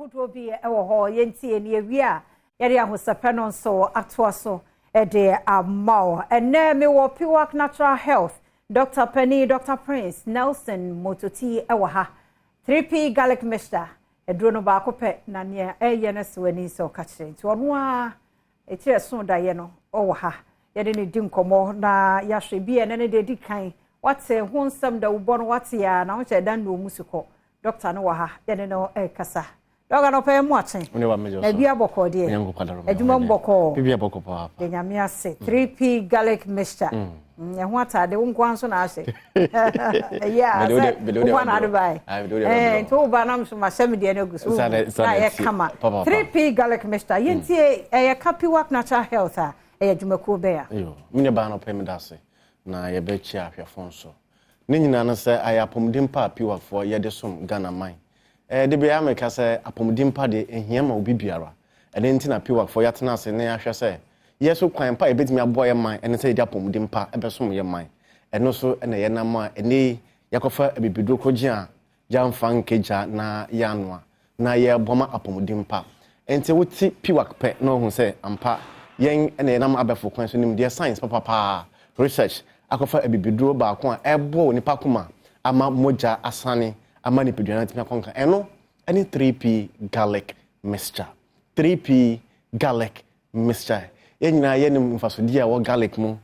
ahodo bi ewo ho yentie ne awia yede ahosepe no nso atoa so de amao ene me wo Piwak Natural Health Dr. Penny Dr. Prince Nelson Mototi ewo ha 3P garlic mixture edro no ba kope na ne eye ne so ani so ka kire nti ono a etire so da ye no owo ha yede ne di nkomo na yahwe bi ene ne de di kan wate ho nsam da wo no wate ya na ho che dan no musiko doctor no wa ha yede no kasa doga no pe mu achen na bia boko de adwuma mboko bia boko pa de nyame ase 3P garlic mixture ho atade wo nkwan so na ase yeah wo na dubai to ba na mso ma shem de na gusu na ye kama 3P garlic mixture yentie Piwak Natural Health a adwuma ko be ya yo mine ba no pe me da ase na ye be chi ahwefo nso ne nyina no se ayapomdim pa Piwak fo ye de som Ghana man de be ameka se apomdim pa de ehia ma obi biara ene nti na Piwak fo yatena ase ne ahwe se yeso kwan pa ebetimi abo ye man ene se de apomdim pa ebesom ye man eno so ene ye na ma ene yakofa ebibidro kogya jamfa nkeja na yanwa na ye boma apomdim pa enti wuti Piwak pe no hu se ampa yen ene na ma abefo kwan so nim de science papa research akofa ebibidro ba ko a ebo nipa kuma ama moja asane ama ni pedua na timi akonka eno any 3P garlic mixture 3P garlic mixture yenyina ye nim mfasodi a wo garlic mu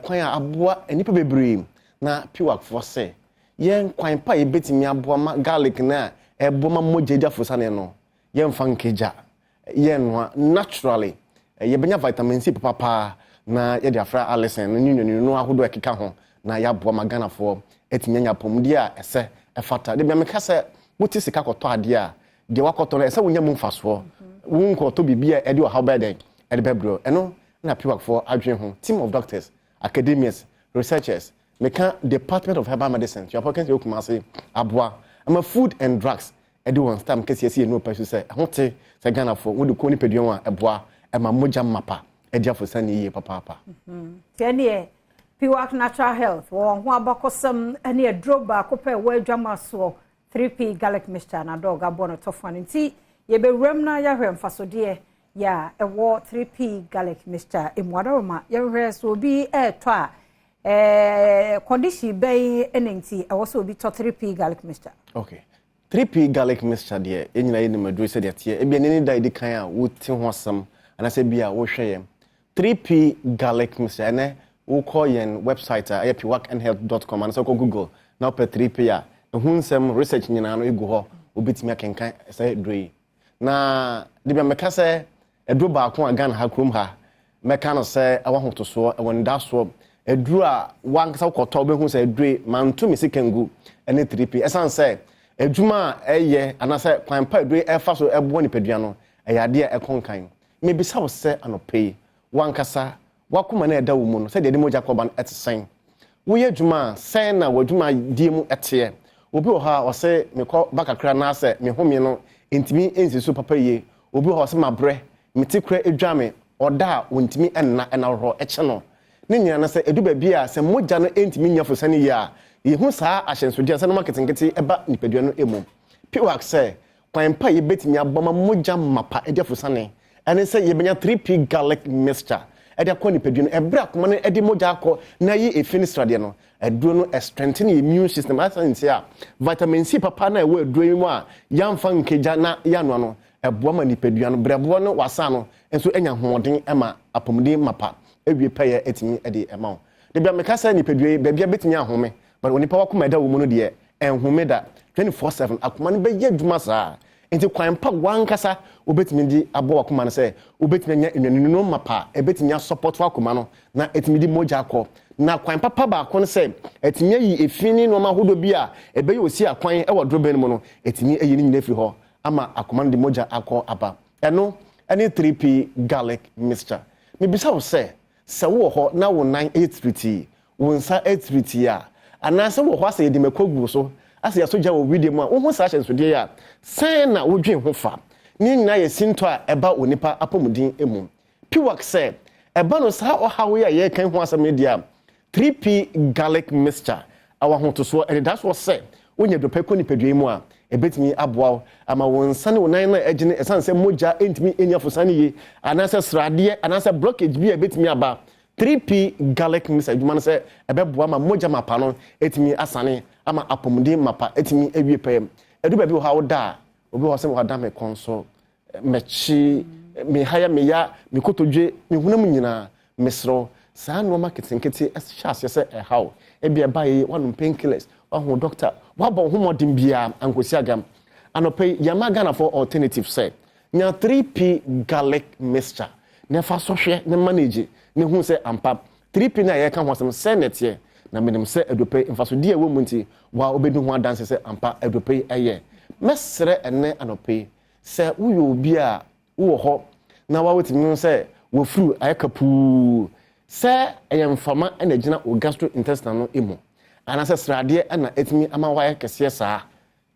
kwan a aboa enipa bebre na Piwak fo se yen kwan pa ye betimi aboa ma garlic na ebo ma moja jafo sane no yen fa nkeja yen naturally ye benya vitamin C papa na ye de afra alison no ahodo ekeka ho na ya aboa magana fo etinyanya pomdi a ese efata de me kase wuti sika koto ade a de wakoto no ese wonya mu mfaso won koto bibia e de how bad e de bebro eno na Piwak fo adwen ho team of doctors academics researchers meka department of herbal medicine you are talking to Kumasi aboa ama food and drugs e de one time kase ese no pa so se hote se Ghana fo wo de ko ni peduan a eboa ema moja mapa e de afosane yiye papa tene Piwak Natural Health wo ho abakosam ene adroba kopa wo adwama so 3P garlic mixture na dog abono tofan nti ye be wram na ya hwem fasode ya ewo 3P garlic mixture emwadoma ye hwe so bi to a condition be enenti ewo so bi to 3P garlic mixture okay 3P garlic mixture de enyina ye ni maduro se de tie e bi ene da edi kan a wo ti ho asam ana se bi a wo hwe 3P garlic mixture ene wo call yen website piwaknhealth.com and so go Google now per 3P a hunsem research nyina no egu ho obetimi akenkan say droi na de be meka say edro ba ko Ghana ha krom ha meka no say awa hotoso wonda so edru a wankasa koto be hu say droi manto mi sikangu ene 3P esan say edwuma eye anase kwan pa droi efa so ebo ni pedua no eyade a ekonkan me bisa wo say anope wankasa wakoma na eda wo mu no say de moja koba no etsen wo ye dwuma sen na wadwuma die mu ete obi o ha o say me ko bakakra na say me home no entimi ensisu papa ye obi o ha say mabre metikra edwame oda ontimi enna ro eche no ne nyina na say edu ba bia say moja no entimi nyafo sane ya ye hu saa ahyensodi say no marketingeti eba nipadua no emu Piwak say kwan pa ye betimi aboma moja mapa ediafo sane ene say ye benya 3P garlic mixture ede akọ nipadua no ebra akoma no ede moja akọ na ye efinisrade no eduro no strengthen your immune system asanti a vitamin C papa na ewo eduro mu a yamfa nkeja na yano no eboa ma nipadua no brebo no wasa no enso enya hoɔden ema apomden mapa ewie pɛyɛ etimi ede ema de bia meka sa nipadua bia betimi ahome but onipa wakoma da wo mu no de enhome da 24/7 akoma no bɛyɛ dwuma saa enti kwan pa wankasa obetimi di abo wakoma no sɛ obetimi nya enwanu no mapa ebetimi support wakoma no na etimi di moja akɔ na kwan papa ba ko no sɛ etimi yi efini no ma hodo bi a ebe yi osi akwan e wo droben mu no etimi eyi ni nyina firi ho ama akoma no di moja akɔ aba eno any 3P garlic mixture me bisa wo sɛ wo ho na wo nan 830 wo nsa 830 a ana sɛ wo ho asɛ yedi makogu so asɛ ya soja wo video mu a wo ho sa hyɛ so de ya sɛn na wo dwen ho fa ni nyina yɛ sinto a eba onipa apomudin emu Piwak sɛ eba no sa ohawe ya ye kan ho asɛm de a 3P garlic mixture awa ho to so and that's what say wonya do peko ni pedua mu a ebetimi aboa ama won sane wonan na agene esan se moja entimi enya fosane ye anase srade anase blockage bi ebetimi aba 3p garlic mixture adwuma no se ebeboa ma moja mapa no etimi asane ama apomde mapa etimi ewie pem edu ba bi ha woda obi ho se wo da me konso mechi me haya me ya me kotodwe me hunam nyina mesro saa no marketing chance se how ebia baye one painkillers one doctor wabo homodin bia ankosi agam anope yamaga na for alternative say nya 3p garlic mixture ne fa so hwe ne manage ne hu se ampa 3p na ye ka ho asem senate na menim se adope mfaso die wo munti wa obedu ho adanse se ampa adope eye mesre ene anope se uyo obi a wo ho na wa wetimi se wo furu ayakapu se eyemfama na gina o gastrointestinal no emo anase srade na etimi ama wa yakese saa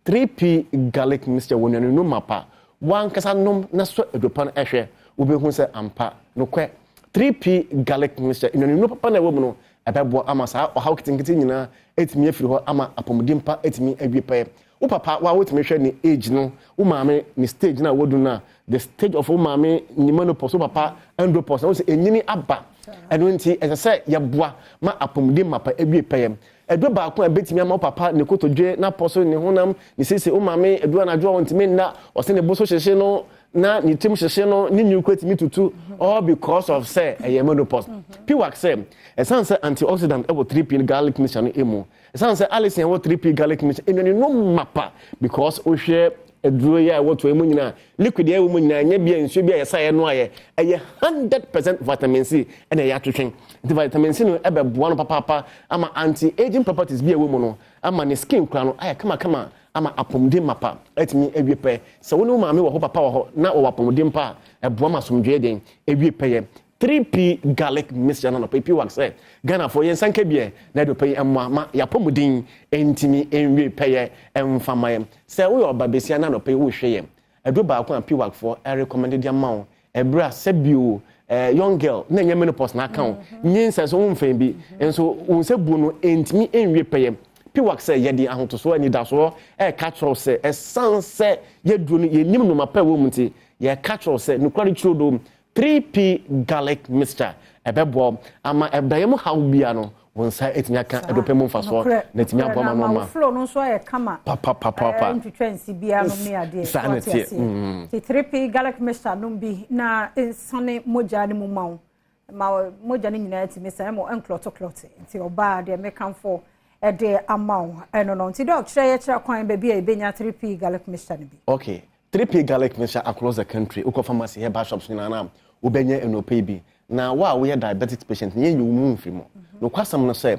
3p garlic mixture wonanu no mapa wan kasa nom na so adopan ehwe obehu se ampa no kwe 3p garlic mixture inanu no papa na wo mu no ebebo ama saa o hawkitingiti nyina etimi afiri ho ama apomudimpa etimi awipe wo papa wa wetimi hwe ni age no wo maame ni stage na wodu na the stage of wo maame ni menopause wo papa andropause wo se enyini aba eno nti ese yeboa ma apomudimpa mapa awipe edo ba ko betimi ama papa ne kotodwe na poso ne honam ne sese wo maame edo na adwo wontimi na o se ne boso hyehye no na ni tim hyehye no ni nyu kwetimi tutu all because of say menopause Piwak say esanse antioxidant ebo 3p garlic mixture no emu esanse alice ebo 3p garlic mixture eno no mapa because o hwe eduro ya woto emu nyina liquid ya emu nyina nya bia nsuo bia yesa ye no aye 100% vitamin C ena ya twetwen the vitamin C no ebe boa no papa ama anti aging properties bia emu no ama ne skin kra no aye kama ama apomde mapa etimi ewipe se wonu maame wo ho papa wo ho na wo apomde mpa eboa masomdwe den ewipe ye 3p garlic mixture na no Piwak say Ghana for yen sanka bia na do pay emma ma yapomudin entimi enwipe ye emfama ye se wo yo babesia na no pay wo hwe ye edo ba ko Piwak for recommended dia ma ebra sebio young girl na nya menopause na account nyin se so won fan bi enso won se bu no entimi enwipe ye Piwak say yedi ahotoso ani daso catch say esanse yeduro no yenim no mapa wo munti ye catch say no kwari chudo 3p garlic mixture ebebo ama ebdayem how bia no wonsa etimi aka edopem mfaso na etimi aboma no ma flow no so e kama papa ntwetwensi bia no me ade sanity 3p garlic mixture no bi na sane moja ne mu ma moja ne nyina etimi sai mo enclot nti oba de me kan for e de amaw eno no nti doc kire ye kire kwan ba bia e benya 3p garlic mixture ne bi okay 3p garlic mixture across the country uko pharmacy herbal shops nyina ubenya enope bi na wa we diabetic patient nye yumu mfimo no kwasam no say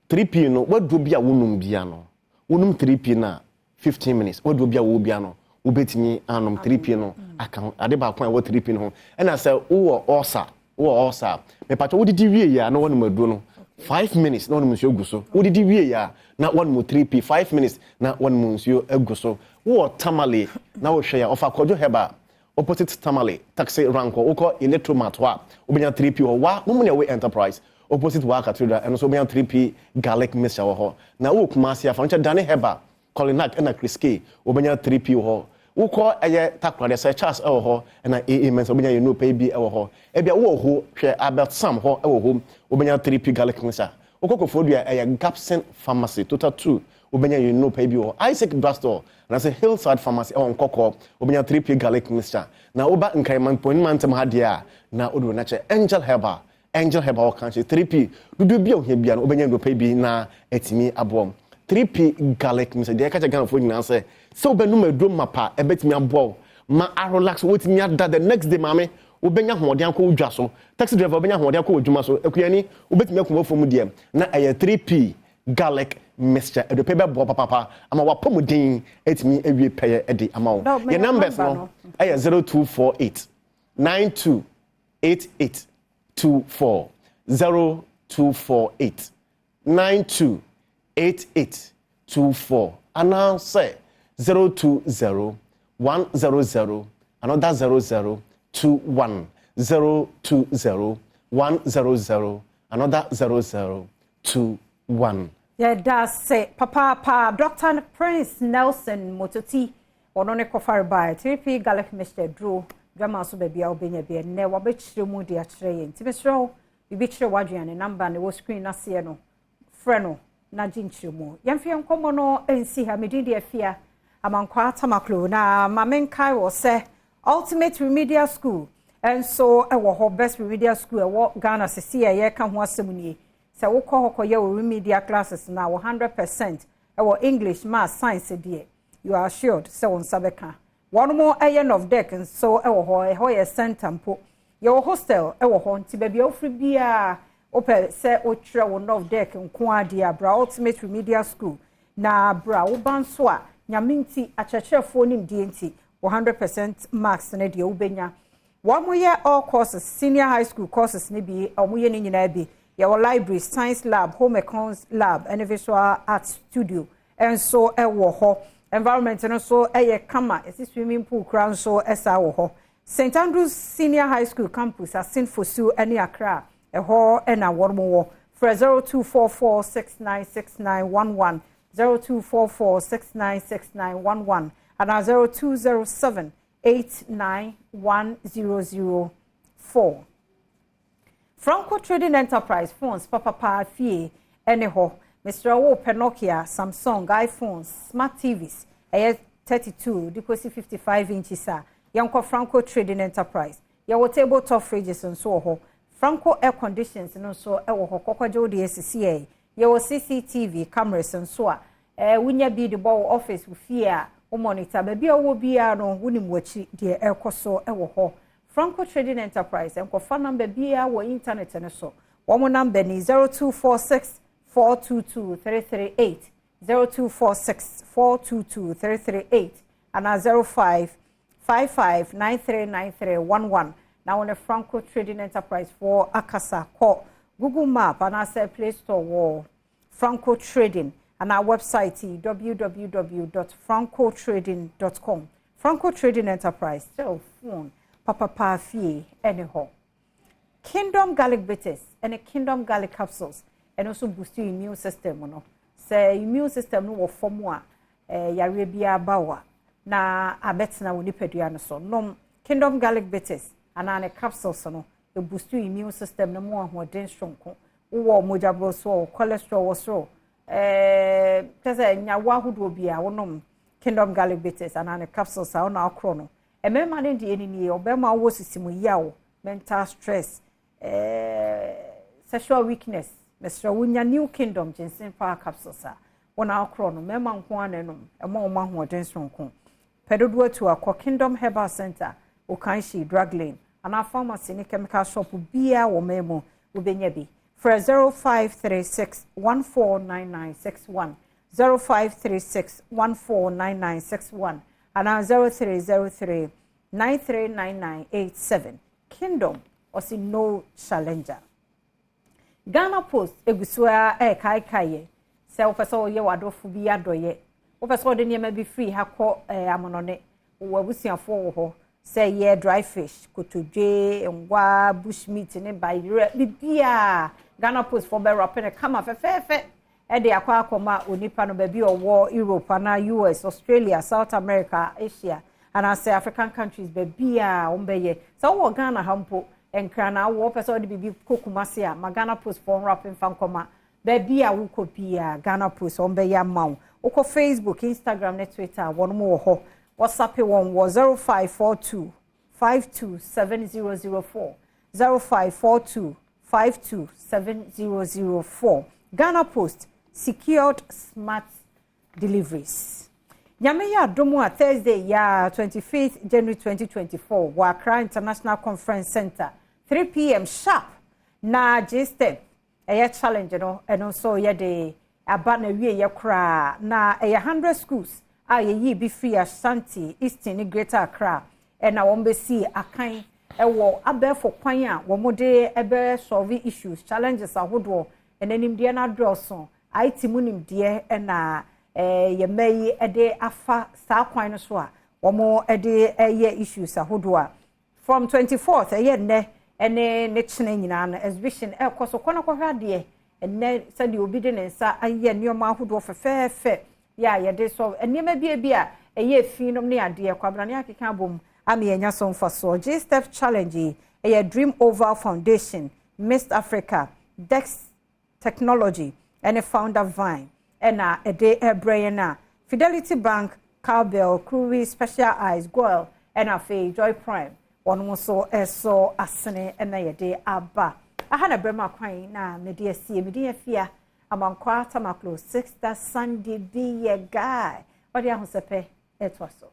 3p no wadu bia wonum bia no wonum 3p na 15 minutes wadu bia wo bia no ubetimi anom 3p no aka ade ba kwa wo 3p no na say wo osa me pato wodidi wie ya na wonum adu no 5 minutes na wonum nsuo guso wodidi wie ya na wonum 3p 5 minutes na wonum nsuo aguso wo tamale na wo hwe ya ofa kojo heba opposite tamale taxi ranko uko electromat wa obenya 3p wa mumu we enterprise opposite wa cathedral and so obenya 3p garlic mixture ho na wo kuma sia fa nche dane heba colinac na criske obenya 3p ho uko eye takwade se Charles ho na aa men so obenya you know pay bi ho e bia wo ho hwe Albert Sam ho ho obenya 3p garlic mixture uko kofodua eye Gapson pharmacy total 2 obenya you know pay bi ho Isaac Brastor na say Hillside pharmacy on Koko obenya 3p garlic mixture na oba nkaiman ponin mantem ha dia na odo na che Angel Herbal o kanche 3p dudu bia ohia bia na obenya no pay bi na etimi abom 3p garlic mixture de ka che Ghana fo nyina say so obenu madrom mapa ebetimi abom ma relax wetimi ada the next day mame obenya hoden akọ odwa so taxi driver obenya hoden akọ odwuma so ekuyani obetimi akọ fo mu de na 3p garlic mixture edo pebe bo papa ama wapomudin etimi ewie peye edi ama wo your numbers no 0248 928824 0248 928824 and say 020 100 another 0021 020 100 another 0021 Yeah, that's it. Papa, Dr. Prince Nelson Mototi, or on a coffee by 3P Gallic Mr. Drew, drama so baby, I'll be a never bitch to moody at train. Timistro, you bitch your Wadrian and number and the screen Nasiano, Freno, Najin Chumo. Yamfiam Comono and see her media fear among Quatamaklu. Now, my main Kai will say ultimate remedial school, and so I will best remedial school, what Ghana see a year come once a money. So we call your remedial classes now 100%. Our English, math, science, dear. You are assured. So on Sabeka. One more iron of deck and so our hoy center po. Your hostel, our home, baby, free beer. Open say ultra one of deck and quadia bra ultimate remedial school. Na bra ubanswa. Nyaminti a church phone in DNT 100% marks and the ubenya. 1 more year all courses, senior high school courses, maybe a muyen in Abbey. Your library, science lab, home econs lab, and visual arts studio, and so a war environment, and also a kama, a swimming pool crown, so as our St. Andrews Senior High School campus, a sin for Sue and Accra, a hall and a warm war for 0244 696911, 0244 696911, and a 0207 891004. Franco Trading Enterprise phones papa fie anyhow Mr. Wo Penokia Samsung iPhones smart TVs 32 deposit 55 inches yanko Franco Trading Enterprise yawo tabletop fridges and so ho Franco air conditions no so ewo ho kokwajo de SCA yawo CCTV cameras and so wunya bi the ball office with fear o monitor baby owo bia no wunim wachi de ekoso ewo ho Franco Trading Enterprise and phone number bia wo internet and so one number ni 0246 422 338 0246 422 338 and 05 55 939311 now on a Franco Trading Enterprise for Akasa call Google Map and I say Play Store war Franco Trading and our website www.francotrading.com Franco Trading Enterprise still phone Papa fie anyhow. Kingdom garlic bitters and a Kingdom garlic capsules and also boost your immune system no. Say immune system no for more yare bia bawa na abetna woni pedua no so. No Kingdom garlic bitters and an capsules no e boost your immune system no more ahoden strong. Wo moja bro so cholesterol wo so tese nyawa hudo bia wonom Kingdom garlic bitters and an capsules a na akro no. A man in the enemy or Bema was simu yaw, mental stress, sexual weakness, Mr. Wunya New Kingdom, Jensen Park capsules, 1 hour chrono, Memman Kwan and a more man who attends from Kong. Pedodua to our Kingdom Herbal Center, Okanshi, Drug Lane, and our pharmacy in a chemical shop will be our memo, Ubenyabi, for 0536 149961, 0536 149961. And 0303 939987 Kingdom or see no challenger. Ghana Post egusua kai se opeso ye wadofu bi adoye opeso de ne be free ha ko amonone wo abusiafo wo ho say ye dry fish kotodwe ngwa bushmeat ne bayre bibia Ghana Post for be rapene kama fefefe e de akwa onipa no baby owo Europe na US Australia South America Asia and I say African countries baby ombeye so wo Ghana hampo enkra na wo person de bibi kokumase a Ghana Post for rapping fankoma baby wo kopia Ghana Post ombeye mawo uko Facebook Instagram net Twitter one mo ho WhatsApp one was 0542 527004 0542 527004 Ghana Post secured smart deliveries. Nyame ya Adom a Thursday ya 25th January 2024 wa Accra International Conference Center 3 p.m. sharp na J-Step challenge no eno so ye de aba na wie ye kra na 100 schools a ye bi free Ashanti Eastern ni Greater Accra na won be see akan wo abefo kwan a wo mode ebe solve issues challenges ahodo enanim de na droso IT munim de na ye mai ede afa sa kwan no so a wo mo ede ye issues ahodo a from 24th ye ne ene ne chine nyina na exhibition koso kono ko hwade enne said you be den sa aye nneoma ahodo fefefe ya ye de so nneema bia eye finom ne ade kwabra ne akeka bom am ye nya so mfa so G-Step challenge eye Dream Oval Foundation Miss Africa Dex Technology and founder Vine and a day brain na Fidelity Bank Cowbell Crewy Special Eyes Goil and a fee Joy Prime one was so asene and a day aba I had a brema crying na media see media fear among quarter maclo 6 that Sunday be a guy but ya who sepe it was so